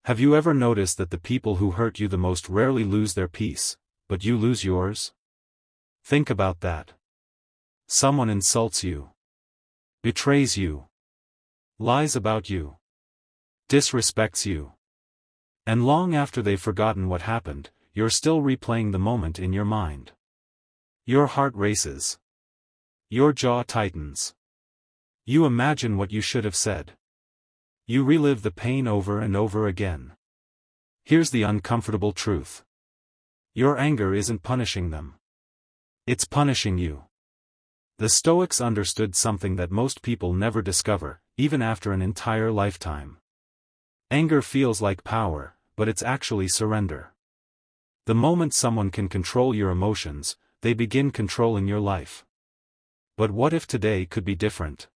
Have you ever noticed that the people who hurt you the most rarely lose their peace, but you lose yours? Think about that. Someone insults you, betrays you, lies about you, disrespects you. And long after they've forgotten what happened, you're still replaying the moment in your mind. Your heart races. Your jaw tightens. You imagine what you should have said. You relive the pain over and over again. Here's the uncomfortable truth. Your anger isn't punishing them. It's punishing you. The Stoics understood something that most people never discover, even after an entire lifetime. Anger feels like power, but it's actually surrender. The moment someone can control your emotions, they begin controlling your life. But what if today could be different?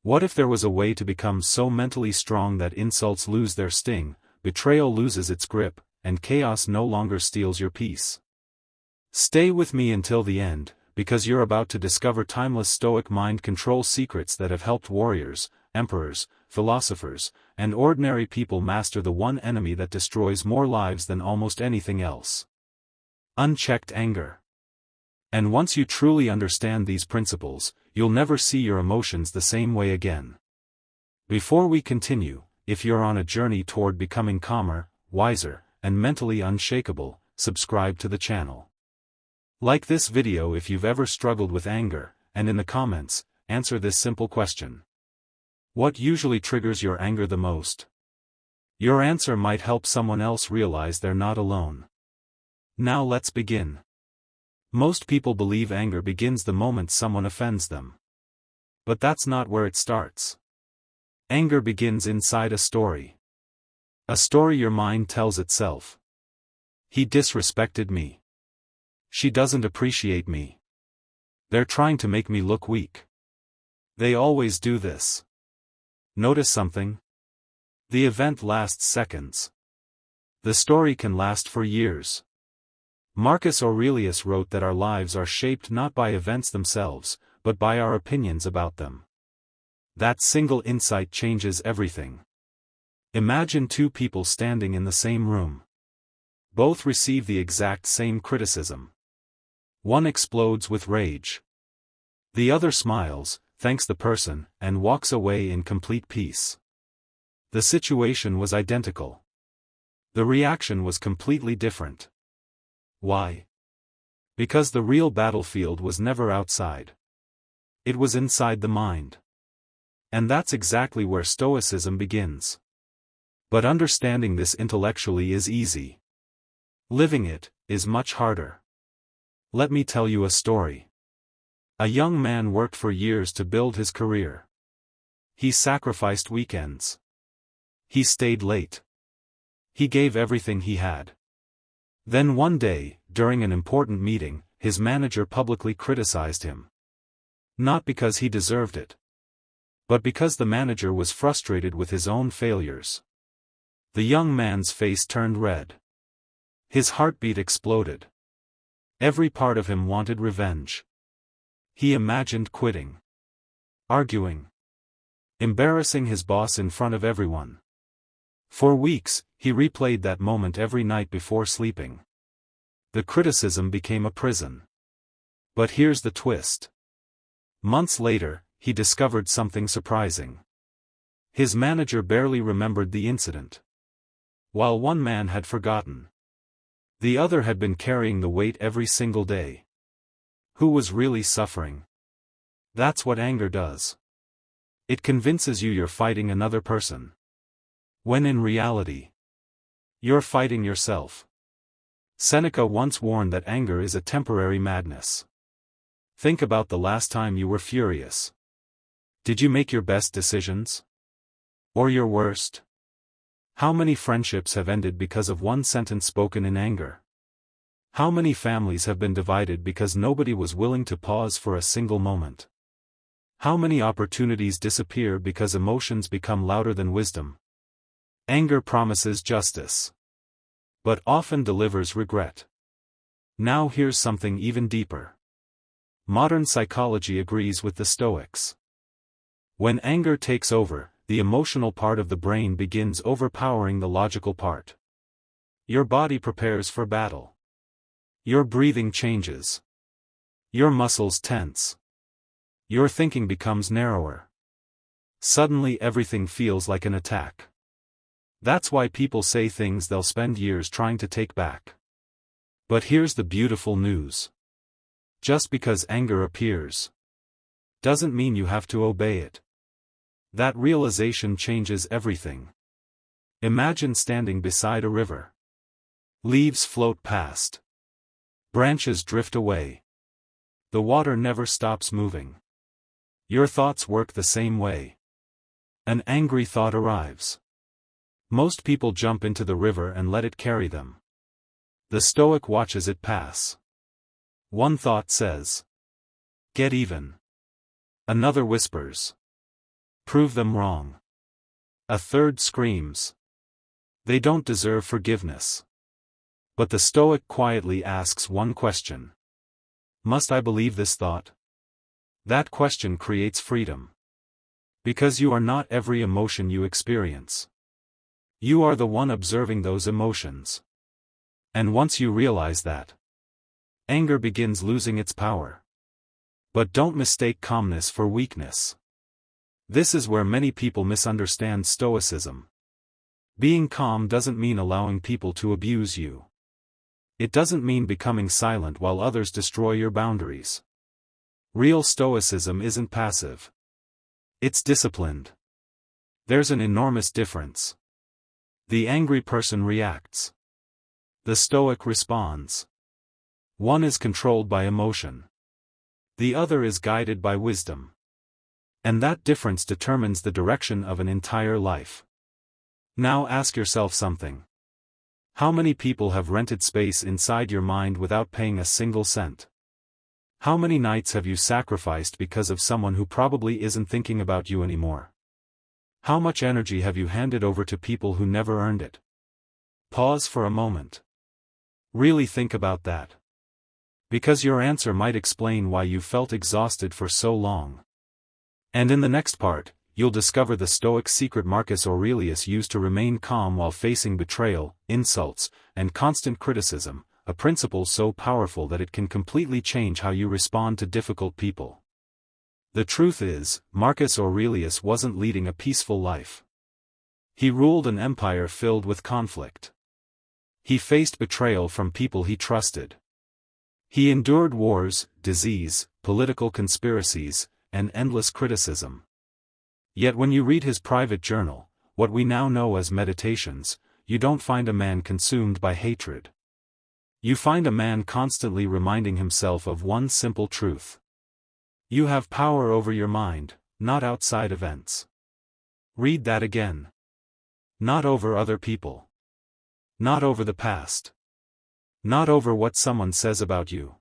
What if there was a way to become so mentally strong that insults lose their sting, betrayal loses its grip, and chaos no longer steals your peace? Stay with me until the end, because you're about to discover timeless Stoic mind control secrets that have helped warriors, emperors, philosophers, and ordinary people master the one enemy that destroys more lives than almost anything else: unchecked anger. And once you truly understand these principles, you'll never see your emotions the same way again. Before we continue, if you're on a journey toward becoming calmer, wiser, and mentally unshakable, subscribe to the channel. Like this video if you've ever struggled with anger, and in the comments, answer this simple question. What usually triggers your anger the most? Your answer might help someone else realize they're not alone. Now let's begin. Most people believe anger begins the moment someone offends them. But that's not where it starts. Anger begins inside a story. A story your mind tells itself. He disrespected me. She doesn't appreciate me. They're trying to make me look weak. They always do this. Notice something? The event lasts seconds. The story can last for years. Marcus Aurelius wrote that our lives are shaped not by events themselves, but by our opinions about them. That single insight changes everything. Imagine two people standing in the same room. Both receive the exact same criticism. One explodes with rage. The other smiles, thanks the person, and walks away in complete peace. The situation was identical. The reaction was completely different. Why? Because the real battlefield was never outside. It was inside the mind. And that's exactly where Stoicism begins. But understanding this intellectually is easy. Living it is much harder. Let me tell you a story. A young man worked for years to build his career. He sacrificed weekends. He stayed late. He gave everything he had. Then one day, during an important meeting, his manager publicly criticized him. Not because he deserved it, but because the manager was frustrated with his own failures. The young man's face turned red. His heartbeat exploded. Every part of him wanted revenge. He imagined quitting, arguing, embarrassing his boss in front of everyone. For weeks, he replayed that moment every night before sleeping. The criticism became a prison. But here's the twist. Months later, he discovered something surprising. His manager barely remembered the incident. While one man had forgotten, the other had been carrying the weight every single day. Who was really suffering? That's what anger does. It convinces you you're fighting another person, when in reality, you're fighting yourself. Seneca once warned that anger is a temporary madness. Think about the last time you were furious. Did you make your best decisions? Or your worst? How many friendships have ended because of one sentence spoken in anger? How many families have been divided because nobody was willing to pause for a single moment? How many opportunities disappear because emotions become louder than wisdom? Anger promises justice, but often delivers regret. Now here's something even deeper. Modern psychology agrees with the Stoics. When anger takes over, the emotional part of the brain begins overpowering the logical part. Your body prepares for battle. Your breathing changes. Your muscles tense. Your thinking becomes narrower. Suddenly everything feels like an attack. That's why people say things they'll spend years trying to take back. But here's the beautiful news. Just because anger appears doesn't mean you have to obey it. That realization changes everything. Imagine standing beside a river. Leaves float past. Branches drift away. The water never stops moving. Your thoughts work the same way. An angry thought arrives. Most people jump into the river and let it carry them. The Stoic watches it pass. One thought says, "Get even." Another whispers, "Prove them wrong." A third screams, "They don't deserve forgiveness." But the Stoic quietly asks one question. Must I believe this thought? That question creates freedom. Because you are not every emotion you experience. You are the one observing those emotions. And once you realize that, anger begins losing its power. But don't mistake calmness for weakness. This is where many people misunderstand Stoicism. Being calm doesn't mean allowing people to abuse you. It doesn't mean becoming silent while others destroy your boundaries. Real Stoicism isn't passive. It's disciplined. There's an enormous difference. The angry person reacts. The Stoic responds. One is controlled by emotion. The other is guided by wisdom. And that difference determines the direction of an entire life. Now ask yourself something. How many people have rented space inside your mind without paying a single cent? How many nights have you sacrificed because of someone who probably isn't thinking about you anymore? How much energy have you handed over to people who never earned it? Pause for a moment. Really think about that. Because your answer might explain why you felt exhausted for so long. And in the next part, you'll discover the Stoic secret Marcus Aurelius used to remain calm while facing betrayal, insults, and constant criticism, a principle so powerful that it can completely change how you respond to difficult people. The truth is, Marcus Aurelius wasn't leading a peaceful life. He ruled an empire filled with conflict. He faced betrayal from people he trusted. He endured wars, disease, political conspiracies, and endless criticism. Yet when you read his private journal, what we now know as Meditations, you don't find a man consumed by hatred. You find a man constantly reminding himself of one simple truth. You have power over your mind, not outside events. Read that again. Not over other people. Not over the past. Not over what someone says about you.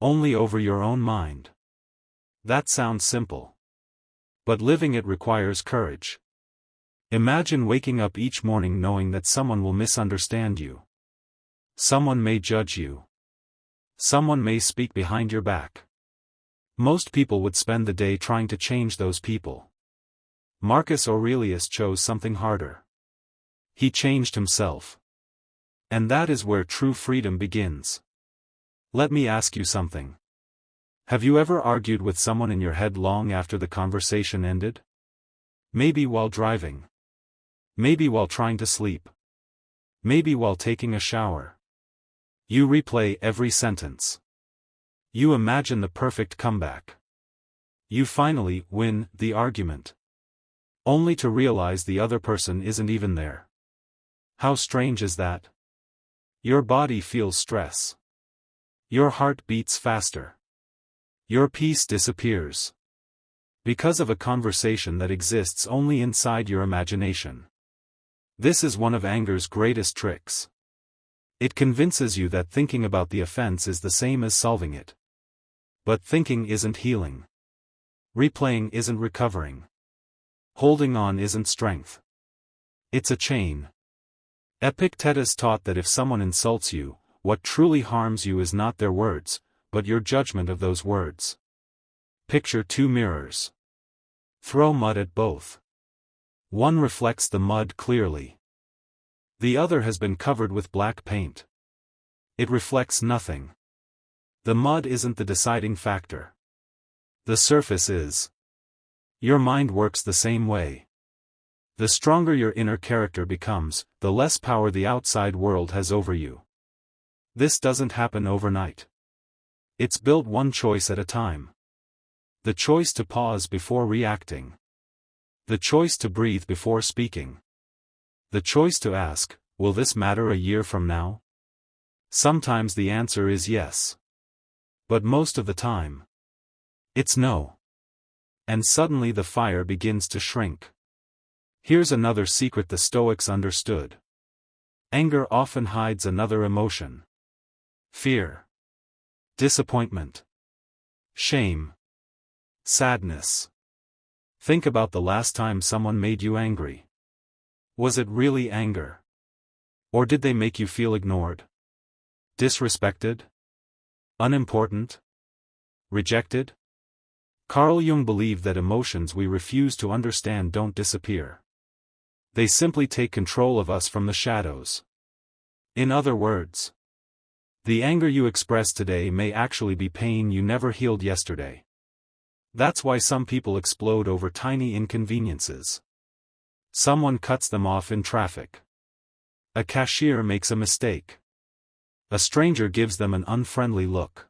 Only over your own mind. That sounds simple. But living it requires courage. Imagine waking up each morning knowing that someone will misunderstand you. Someone may judge you. Someone may speak behind your back. Most people would spend the day trying to change those people. Marcus Aurelius chose something harder. He changed himself. And that is where true freedom begins. Let me ask you something. Have you ever argued with someone in your head long after the conversation ended? Maybe while driving. Maybe while trying to sleep. Maybe while taking a shower. You replay every sentence. You imagine the perfect comeback. You finally win the argument. Only to realize the other person isn't even there. How strange is that? Your body feels stress. Your heart beats faster. Your peace disappears. Because of a conversation that exists only inside your imagination. This is one of anger's greatest tricks. It convinces you that thinking about the offense is the same as solving it. But thinking isn't healing. Replaying isn't recovering. Holding on isn't strength. It's a chain. Epictetus taught that if someone insults you, what truly harms you is not their words, but your judgment of those words. Picture two mirrors. Throw mud at both. One reflects the mud clearly. The other has been covered with black paint. It reflects nothing. The mud isn't the deciding factor. The surface is. Your mind works the same way. The stronger your inner character becomes, the less power the outside world has over you. This doesn't happen overnight. It's built one choice at a time. The choice to pause before reacting. The choice to breathe before speaking. The choice to ask, will this matter a year from now? Sometimes the answer is yes. But most of the time, it's no. And suddenly the fire begins to shrink. Here's another secret the Stoics understood. Anger often hides another emotion. Fear. Disappointment. Shame. Sadness. Think about the last time someone made you angry. Was it really anger? Or did they make you feel ignored? Disrespected? Unimportant? Rejected? Carl Jung believed that emotions we refuse to understand don't disappear. They simply take control of us from the shadows. In other words, the anger you express today may actually be pain you never healed yesterday. That's why some people explode over tiny inconveniences. Someone cuts them off in traffic. A cashier makes a mistake. A stranger gives them an unfriendly look.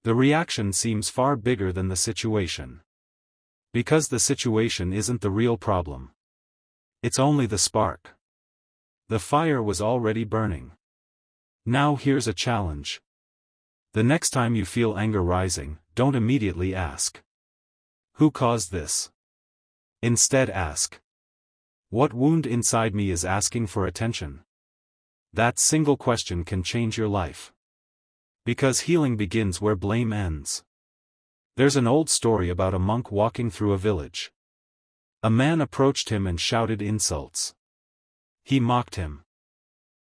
The reaction seems far bigger than the situation. Because the situation isn't the real problem. It's only the spark. The fire was already burning. Now here's a challenge. The next time you feel anger rising, don't immediately ask, who caused this? Instead ask, what wound inside me is asking for attention? That single question can change your life. Because healing begins where blame ends. There's an old story about a monk walking through a village. A man approached him and shouted insults. He mocked him.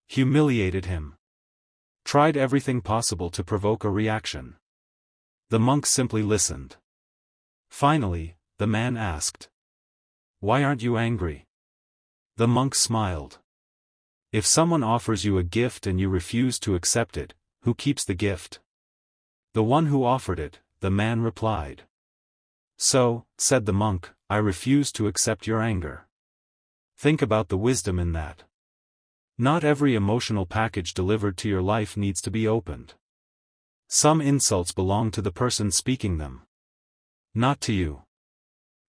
Humiliated him. Tried everything possible to provoke a reaction. The monk simply listened. Finally, the man asked, "Why aren't you angry?" The monk smiled. If someone offers you a gift and you refuse to accept it, who keeps the gift? The one who offered it, the man replied. So, said the monk, I refuse to accept your anger. Think about the wisdom in that. Not every emotional package delivered to your life needs to be opened. Some insults belong to the person speaking them. Not to you.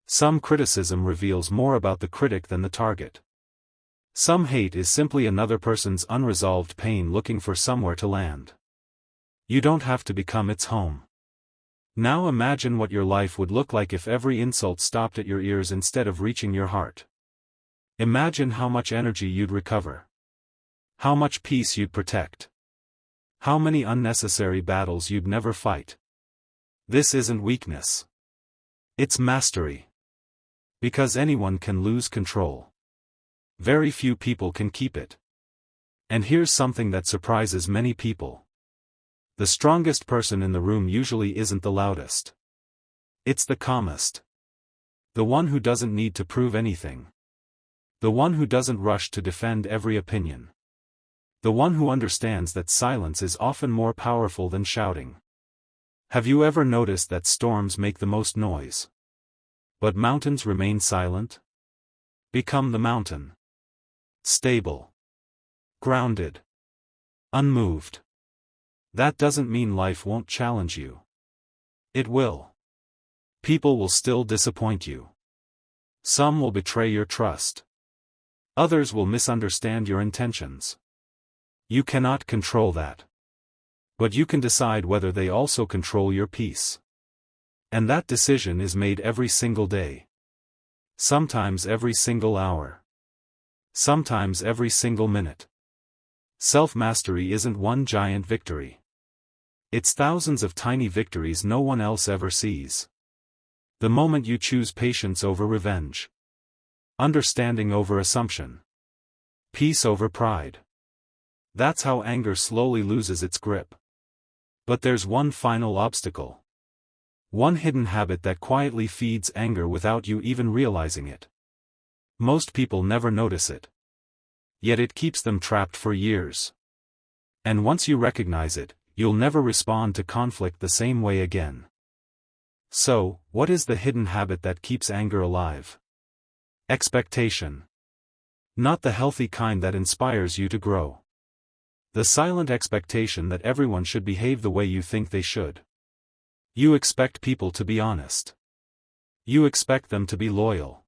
Some criticism reveals more about the critic than the target. Some hate is simply another person's unresolved pain looking for somewhere to land. You don't have to become its home. Now imagine what your life would look like if every insult stopped at your ears instead of reaching your heart. Imagine how much energy you'd recover. How much peace you'd protect. How many unnecessary battles you'd never fight. This isn't weakness. It's mastery. Because anyone can lose control. Very few people can keep it. And here's something that surprises many people. The strongest person in the room usually isn't the loudest. It's the calmest. The one who doesn't need to prove anything. The one who doesn't rush to defend every opinion. The one who understands that silence is often more powerful than shouting. Have you ever noticed that storms make the most noise? But mountains remain silent? Become the mountain. Stable. Grounded. Unmoved. That doesn't mean life won't challenge you. It will. People will still disappoint you. Some will betray your trust. Others will misunderstand your intentions. You cannot control that. But you can decide whether they also control your peace. And that decision is made every single day. Sometimes every single hour. Sometimes every single minute. Self-mastery isn't one giant victory. It's thousands of tiny victories no one else ever sees. The moment you choose patience over revenge. Understanding over assumption. Peace over pride. That's how anger slowly loses its grip. But there's one final obstacle. One hidden habit that quietly feeds anger without you even realizing it. Most people never notice it. Yet it keeps them trapped for years. And once you recognize it, you'll never respond to conflict the same way again. So, what is the hidden habit that keeps anger alive? Expectation. Not the healthy kind that inspires you to grow. The silent expectation that everyone should behave the way you think they should. You expect people to be honest. You expect them to be loyal.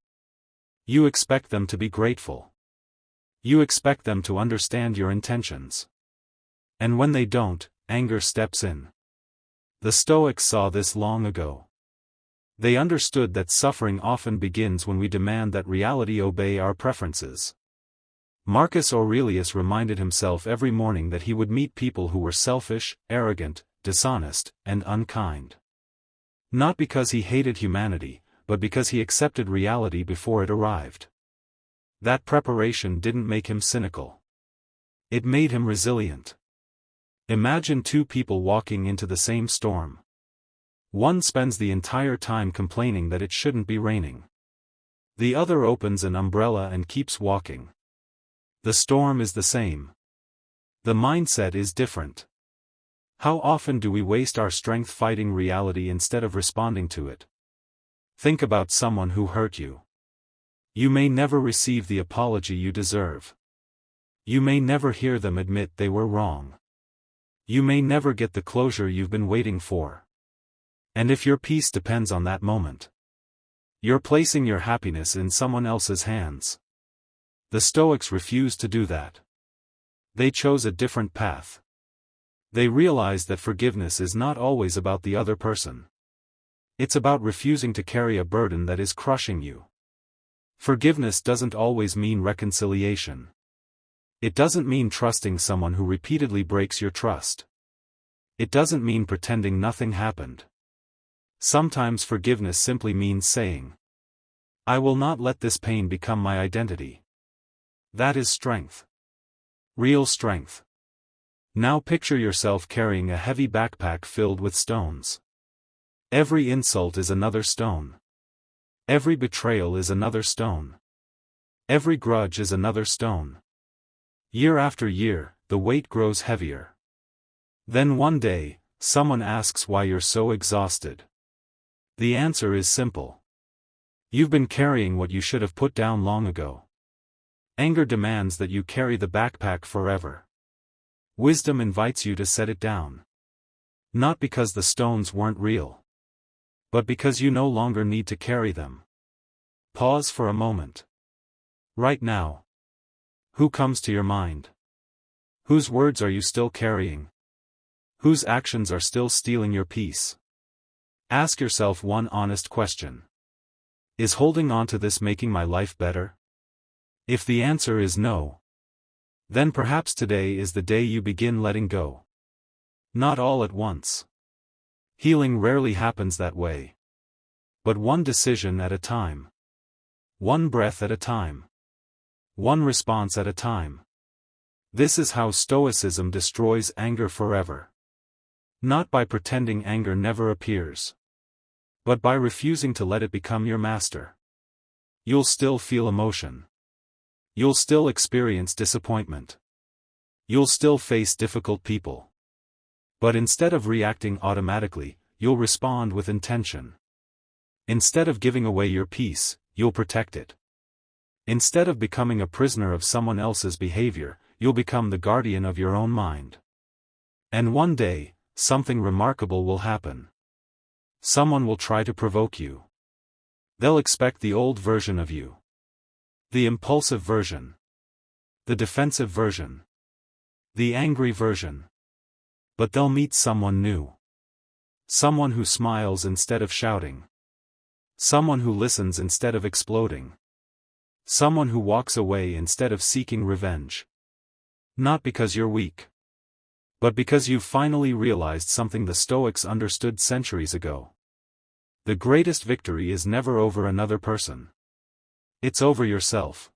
You expect them to be grateful. You expect them to understand your intentions. And when they don't, anger steps in. The Stoics saw this long ago. They understood that suffering often begins when we demand that reality obey our preferences. Marcus Aurelius reminded himself every morning that he would meet people who were selfish, arrogant, dishonest, and unkind. Not because he hated humanity, but because he accepted reality before it arrived. That preparation didn't make him cynical. It made him resilient. Imagine two people walking into the same storm. One spends the entire time complaining that it shouldn't be raining. The other opens an umbrella and keeps walking. The storm is the same. The mindset is different. How often do we waste our strength fighting reality instead of responding to it? Think about someone who hurt you. You may never receive the apology you deserve. You may never hear them admit they were wrong. You may never get the closure you've been waiting for. And if your peace depends on that moment, you're placing your happiness in someone else's hands. The Stoics refused to do that. They chose a different path. They realized that forgiveness is not always about the other person. It's about refusing to carry a burden that is crushing you. Forgiveness doesn't always mean reconciliation. It doesn't mean trusting someone who repeatedly breaks your trust. It doesn't mean pretending nothing happened. Sometimes forgiveness simply means saying, "I will not let this pain become my identity." That is strength. Real strength. Now picture yourself carrying a heavy backpack filled with stones. Every insult is another stone. Every betrayal is another stone. Every grudge is another stone. Year after year, the weight grows heavier. Then one day, someone asks why you're so exhausted. The answer is simple. You've been carrying what you should have put down long ago. Anger demands that you carry the backpack forever. Wisdom invites you to set it down. Not because the stones weren't real, but because you no longer need to carry them. Pause for a moment. Right now. Who comes to your mind? Whose words are you still carrying? Whose actions are still stealing your peace? Ask yourself one honest question. Is holding on to this making my life better? If the answer is no, then perhaps today is the day you begin letting go. Not all at once. Healing rarely happens that way. But one decision at a time. One breath at a time. One response at a time. This is how Stoicism destroys anger forever. Not by pretending anger never appears, but by refusing to let it become your master. You'll still feel emotion. You'll still experience disappointment. You'll still face difficult people. But instead of reacting automatically, you'll respond with intention. Instead of giving away your peace, you'll protect it. Instead of becoming a prisoner of someone else's behavior, you'll become the guardian of your own mind. And one day, something remarkable will happen. Someone will try to provoke you. They'll expect the old version of you. The impulsive version. The defensive version. The angry version. But they'll meet someone new. Someone who smiles instead of shouting. Someone who listens instead of exploding. Someone who walks away instead of seeking revenge. Not because you're weak, but because you've finally realized something the Stoics understood centuries ago. The greatest victory is never over another person. It's over yourself.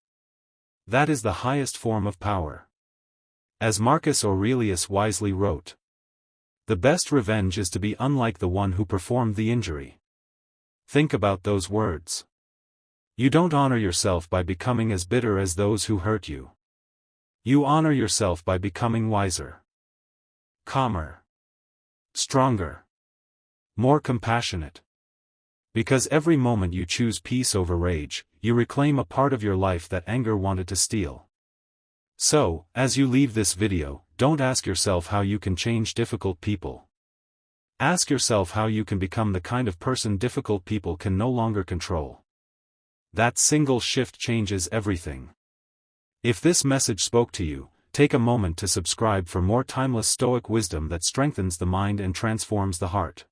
That is the highest form of power. As Marcus Aurelius wisely wrote, the best revenge is to be unlike the one who performed the injury. Think about those words. You don't honor yourself by becoming as bitter as those who hurt you. You honor yourself by becoming wiser, calmer, stronger, more compassionate. Because every moment you choose peace over rage, you reclaim a part of your life that anger wanted to steal. So, as you leave this video, don't ask yourself how you can change difficult people. Ask yourself how you can become the kind of person difficult people can no longer control. That single shift changes everything. If this message spoke to you, take a moment to subscribe for more timeless Stoic wisdom that strengthens the mind and transforms the heart.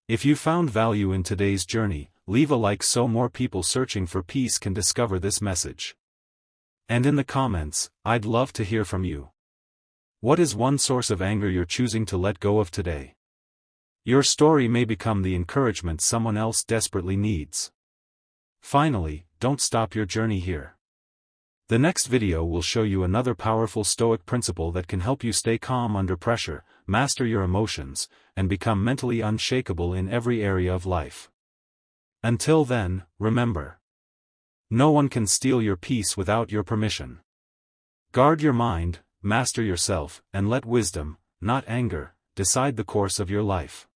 If you found value in today's journey, leave a like so more people searching for peace can discover this message. And in the comments, I'd love to hear from you. What is one source of anger you're choosing to let go of today? Your story may become the encouragement someone else desperately needs. Finally, don't stop your journey here. The next video will show you another powerful Stoic principle that can help you stay calm under pressure, master your emotions, and become mentally unshakable in every area of life. Until then, remember: no one can steal your peace without your permission. Guard your mind, master yourself, and let wisdom, not anger, decide the course of your life.